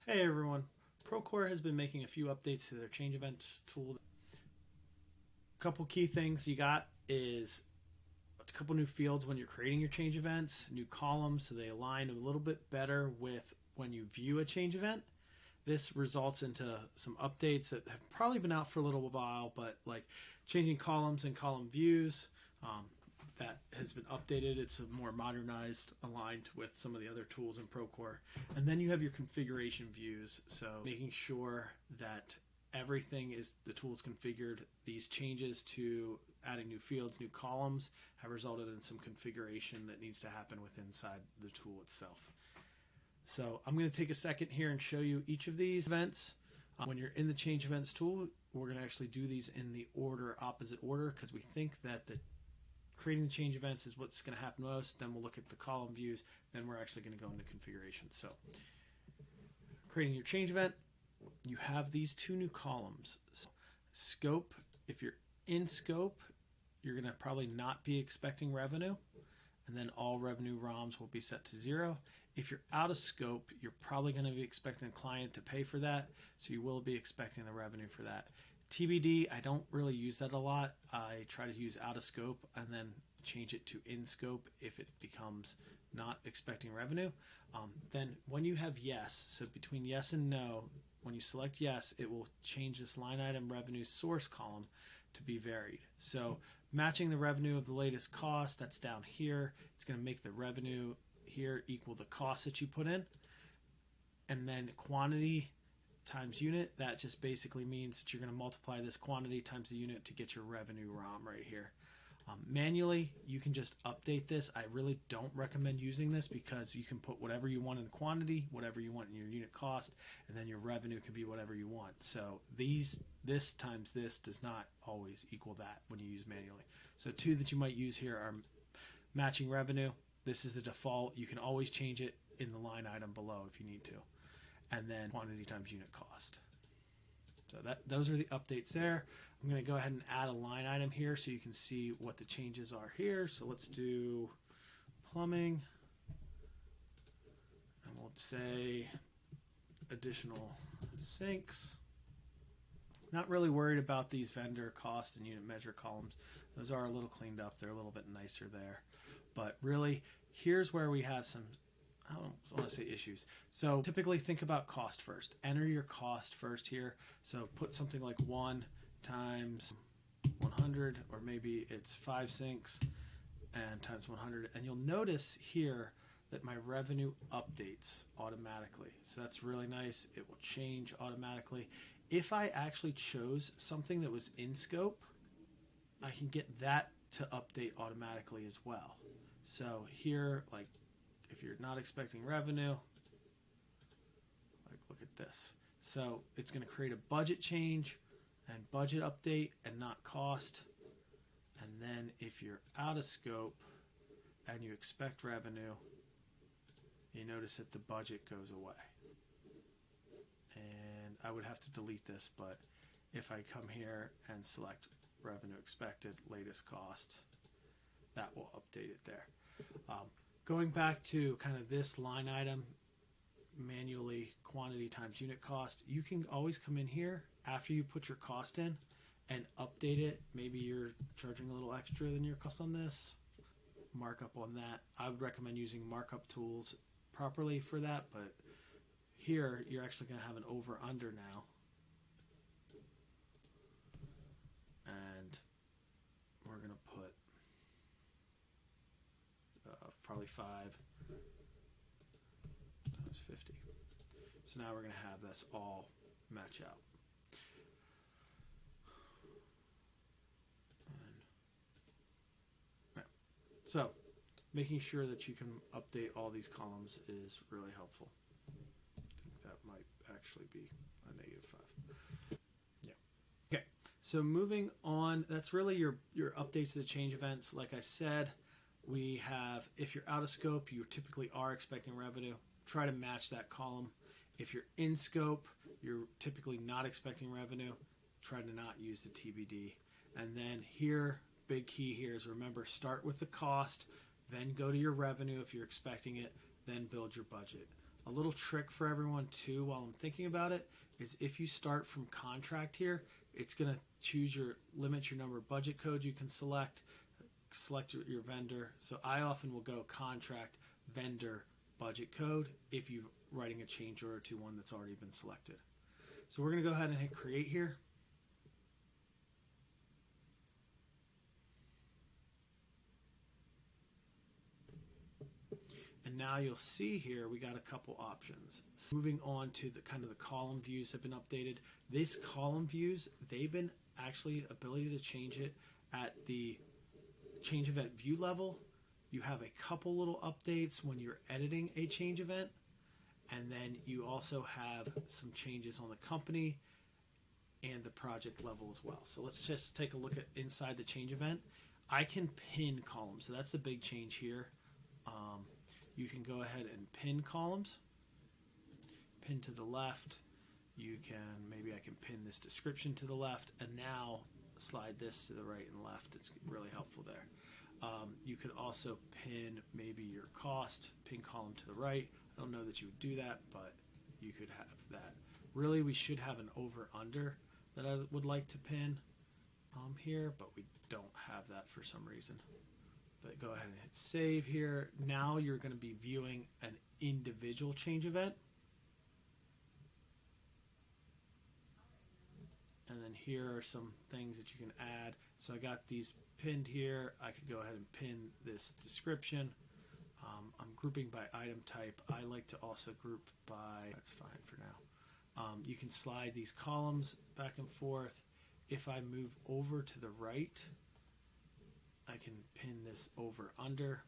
Hey everyone, Procore has been making a few updates to their change events tool. A couple key things you got is a couple new fields when you're creating your change events, new columns so they align a little bit better with when you view a change event. This results into some updates that have probably been out for a little while, but like changing columns and column views. That has been updated. It's a more modernized, aligned with some of the other tools in Procore. And then you have your configuration views. So making sure that everything is the tool's configured. These changes to adding new fields, new columns have resulted in some configuration that needs to happen within inside the tool itself. So I'm going to take a second here and show you each of these events. When you're in the change events tool, we're going to actually do these in the opposite order, because we think that the creating the change events is what's going to happen most. Then we'll look at the column views. Then we're actually going to go into configuration. So creating your change event, you have these two new columns. So scope, if you're in scope, you're going to probably not be expecting revenue. And then all revenue ROMs will be set to 0. If you're out of scope, you're probably going to be expecting the client to pay for that. So you will be expecting the revenue for that. TBD, I don't really use that a lot. I try to use out of scope and then change it to in scope if it becomes not expecting revenue. Then when you have yes, so between yes and no, when you select yes, it will change this line item revenue source column to be varied. So matching the revenue of the latest cost, that's down here. It's going to make the revenue here equal the cost that you put in. And then quantity times unit, that just basically means that you're going to multiply this quantity times the unit to get your revenue ROM right here. Manually, you can just update this. I really don't recommend using this because you can put whatever you want in quantity, whatever you want in your unit cost, and then your revenue can be whatever you want. So this times this does not always equal that when you use manually. So two that you might use here are matching revenue. This is the default. You can always change it in the line item below if you need to. And then quantity times unit cost. So those are the updates there. I'm going to go ahead and add a line item here so you can see what the changes are here. So let's do plumbing. And we'll say additional sinks. Not really worried about these vendor cost and unit measure columns. Those are a little cleaned up. They're a little bit nicer there. But really, here's where we have some, I don't want to say issues. So typically think about cost first. Enter your cost first here. So put something like 1 times 100, or maybe it's 5 sinks and times 100. And you'll notice here that my revenue updates automatically. So that's really nice. It will change automatically. If I actually chose something that was in scope, I can get that to update automatically as well. So here, like, if you're not expecting revenue, like look at this. So it's going to create a budget change and budget update and not cost. And then if you're out of scope and you expect revenue, you notice that the budget goes away. And I would have to delete this, but if I come here and select revenue expected, latest cost, that will update it there. Going back to kind of this line item, manually quantity times unit cost, you can always come in here after you put your cost in and update it. Maybe you're charging a little extra than your cost on this. Markup on that. I would recommend using markup tools properly for that, but here you're actually going to have an over under now. And we're going to put probably 5 times 50. So now we're going to have this all match out. Right. So making sure that you can update all these columns is really helpful. I think that might actually be a -5. Yeah. Okay. So moving on, that's really your updates to the change events. Like I said, we have, if you're out of scope, you typically are expecting revenue. Try to match that column. If you're in scope, you're typically not expecting revenue. Try to not use the TBD. And then here, big key here is remember, start with the cost, then go to your revenue if you're expecting it, then build your budget. A little trick for everyone too while I'm thinking about it is if you start from contract here, it's going to limit your number of budget codes you can select your vendor. So I often will go contract, vendor, budget code if you're writing a change order to one that's already been selected. So we're going to go ahead and hit create here. And now you'll see here we got a couple options. So moving on to the kind of the column views have been updated. These column views, they've been actually ability to change it at the change event view level. You have a couple little updates when you're editing a change event, and then you also have some changes on the company and the project level as well. So let's just take a look at inside the change event. I can pin columns, so that's the big change here. You can go ahead and pin columns, pin to the left. You can, maybe I can pin this description to the left, and now slide this to the right and left. It's really helpful there. You could also pin maybe your cost, pin column to the right. I don't know that you would do that, but you could have that. Really, we should have an over-under that I would like to pin here, but we don't have that for some reason. But go ahead and hit save here. Now you're going to be viewing an individual change event. And then here are some things that you can add. So I got these pinned here. I could go ahead and pin this description. I'm grouping by item type. I like to also group by, that's fine for now. You can slide these columns back and forth. If I move over to the right, I can pin this over under.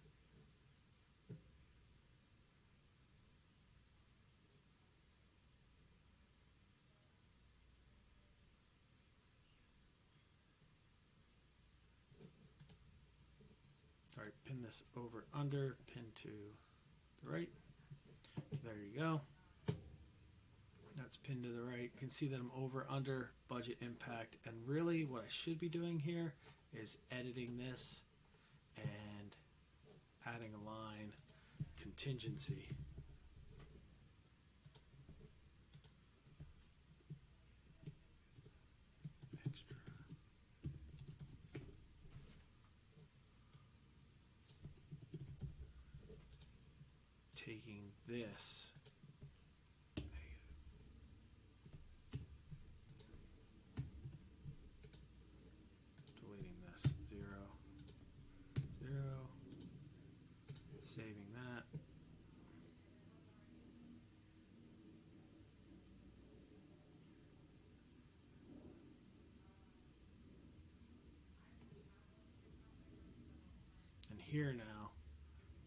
All right, pin this over under, pin to the right. There you go. That's pinned to the right. You can see that I'm over under budget impact, and really what I should be doing here is editing this and adding a line contingency. Extra. Taking this, deleting this, 0, 0, saving that. And here now,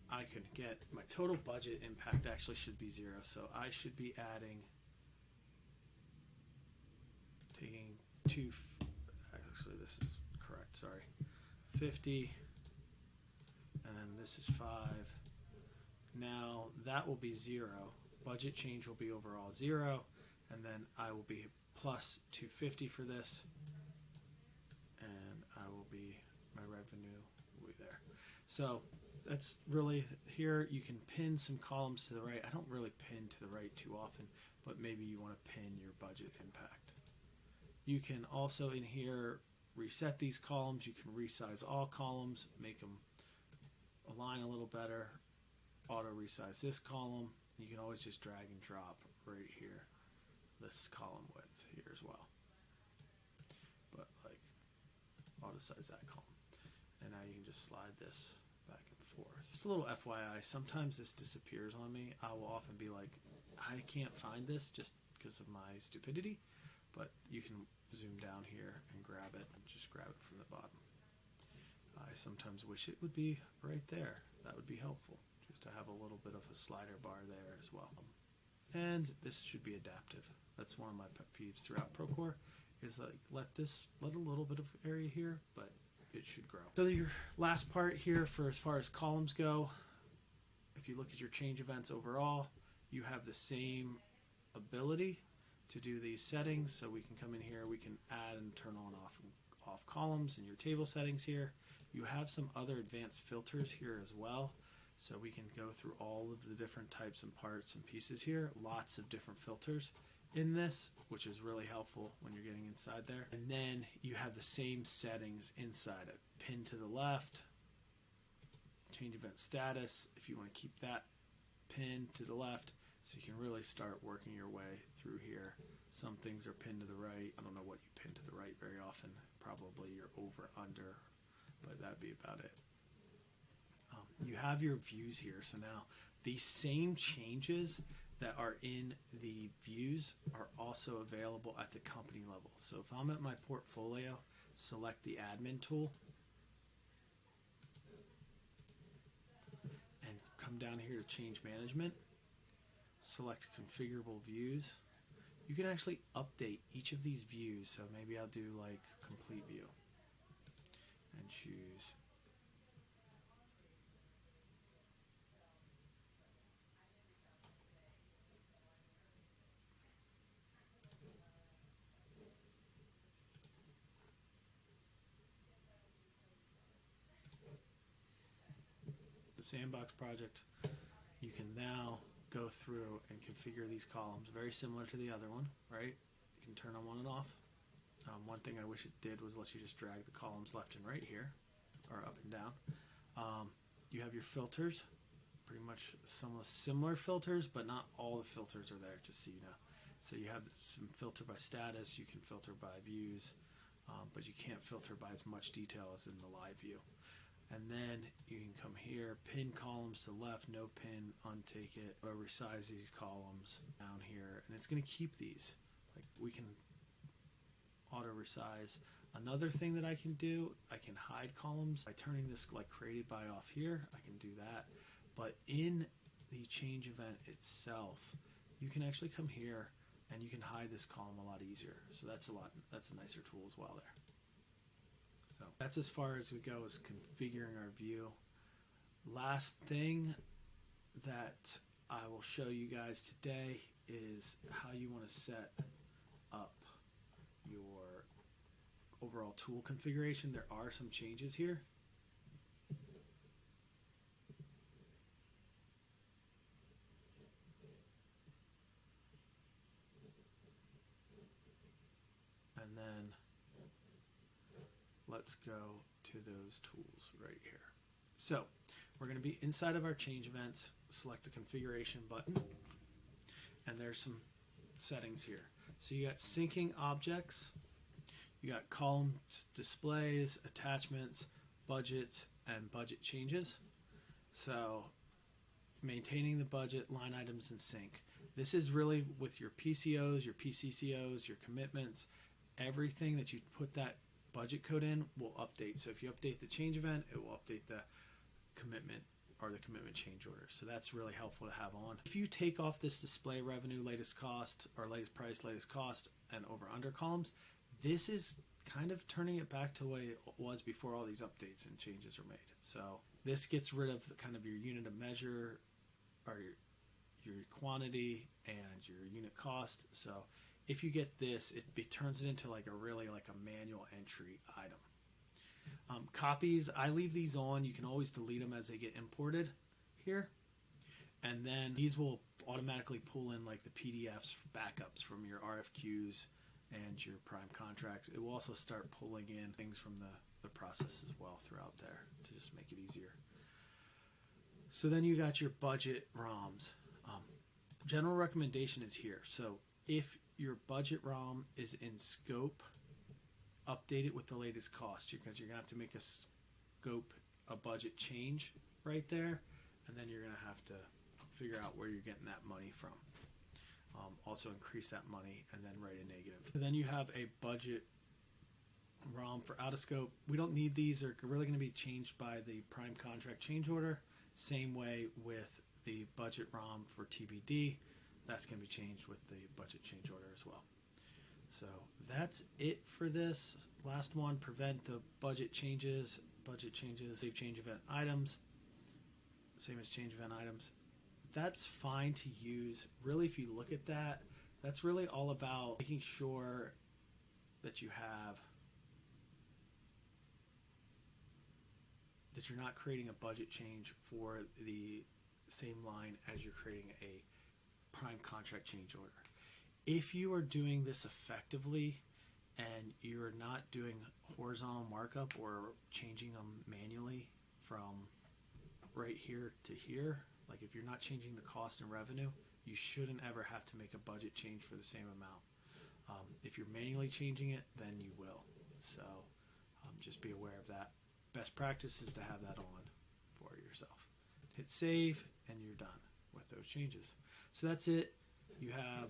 I can get my total budget impact actually should be 0. So I should be adding, taking two, actually this is correct, sorry, 50, and then this is 5. Now that will be 0. Budget change will be overall 0, and then I will be plus 250 for this, and I will be, my revenue will be there. So that's really, here you can pin some columns to the right. I don't really pin to the right too often, but maybe you want to pin your budget impact. You can also in here reset these columns. You can resize all columns, make them align a little better, auto resize this column. You can always just drag and drop right here, this column width here as well. But like auto size that column. And now you can just slide this back and forth. Just a little FYI, sometimes this disappears on me. I will often be like, I can't find this just because of my stupidity, but you can zoom down here and grab it, and just grab it from the bottom. I sometimes wish it would be right there. That would be helpful, just to have a little bit of a slider bar there as well. And this should be adaptive. That's one of my pet peeves throughout Procore, is like let a little bit of area here, but it should grow. So your last part here for as far as columns go, if you look at your change events overall, you have the same ability to do these settings. So we can come in here, we can add and turn on off columns in your table settings here. You have some other advanced filters here as well. So we can go through all of the different types and parts and pieces here. Lots of different filters in this, which is really helpful when you're getting inside there. And then you have the same settings inside it. Pin to the left, change event status, if you want to keep that pin to the left, so you can really start working your way through here. Some things are pinned to the right. I don't know what you pin to the right very often. Probably you're over, under, but that'd be about it. You have your views here. So now these same changes that are in the views are also available at the company level. So if I'm at my portfolio, select the admin tool and come down here to change management, select configurable views. You can actually update each of these views. So maybe I'll do like complete view and choose the sandbox project. You can now go through and configure these columns, very similar to the other one, right? You can turn on one and off. One thing I wish it did was let you just drag the columns left and right here, or up and down. You have your filters, pretty much some similar filters, but not all the filters are there, just so you know. So you have some filter by status, you can filter by views, but you can't filter by as much detail as in the live view. And then you can come here, pin columns to the left, no pin, untake it, or resize these columns down here, and it's going to keep these. Like we can auto resize. Another thing that I can do, I can hide columns by turning this like created by off here. I can do that, but in the change event itself, you can actually come here and you can hide this column a lot easier. So that's a nicer tool as well there. So that's as far as we go as configuring our view. Last thing that I will show you guys today is how you want to set up your overall tool configuration. There are some changes here. And then let's go to those tools right here. So we're going to be inside of our change events, select the configuration button, and there's some settings here. So you got syncing objects, you got column displays, attachments, budgets, and budget changes. So maintaining the budget, line items, and sync. This is really with your PCOs, your PCCOs, your commitments, everything that you put that budget code in will update. So if you update the change event, it will update the commitment or the commitment change order. So that's really helpful to have on. If you take off this display revenue, latest cost, or latest price, latest cost, and over under columns, this is kind of turning it back to the way it was before all these updates and changes are made. So this gets rid of the kind of your unit of measure or your quantity and your unit cost. So if you get this, it turns it into like a manual entry item. Copies, I leave these on. You can always delete them as they get imported here. And then these will automatically pull in like the PDFs backups from your RFQs and your prime contracts. It will also start pulling in things from the process as well throughout there to just make it easier. So then you got your budget ROMs. General recommendation is here. So if your budget ROM is in scope, update it with the latest cost, because you're going to have to make a budget change right there, and then you're going to have to figure out where you're getting that money from. Also increase that money and then write a negative. So then you have a budget ROM for out of scope. We don't need these. They're really going to be changed by the prime contract change order. Same way with the budget ROM for TBD. That's going to be changed with the budget change order as well. So that's it for this. Last one, prevent the budget changes, save change event items, same as change event items. That's fine to use. Really, if you look at that, that's really all about making sure that you have that you're not creating a budget change for the same line as you're creating a prime contract change order. If you are doing this effectively and you're not doing horizontal markup or changing them manually from right here to here, like if you're not changing the cost and revenue, you shouldn't ever have to make a budget change for the same amount. If you're manually changing it, then you will. So just be aware of that. Best practice is to have that on for yourself. Hit save and you're done with those changes. So that's it. You have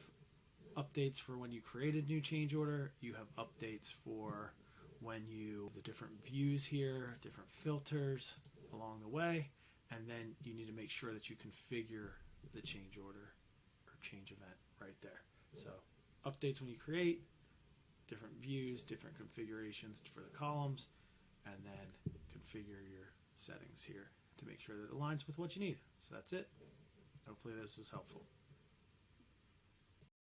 updates for when you create a new change order. You have updates for when you, the different views here, different filters along the way, and then you need to make sure that you configure the change order or change event right there. So updates when you create, different views, different configurations for the columns, and then configure your settings here to make sure that it aligns with what you need. So that's it. Hopefully this was helpful.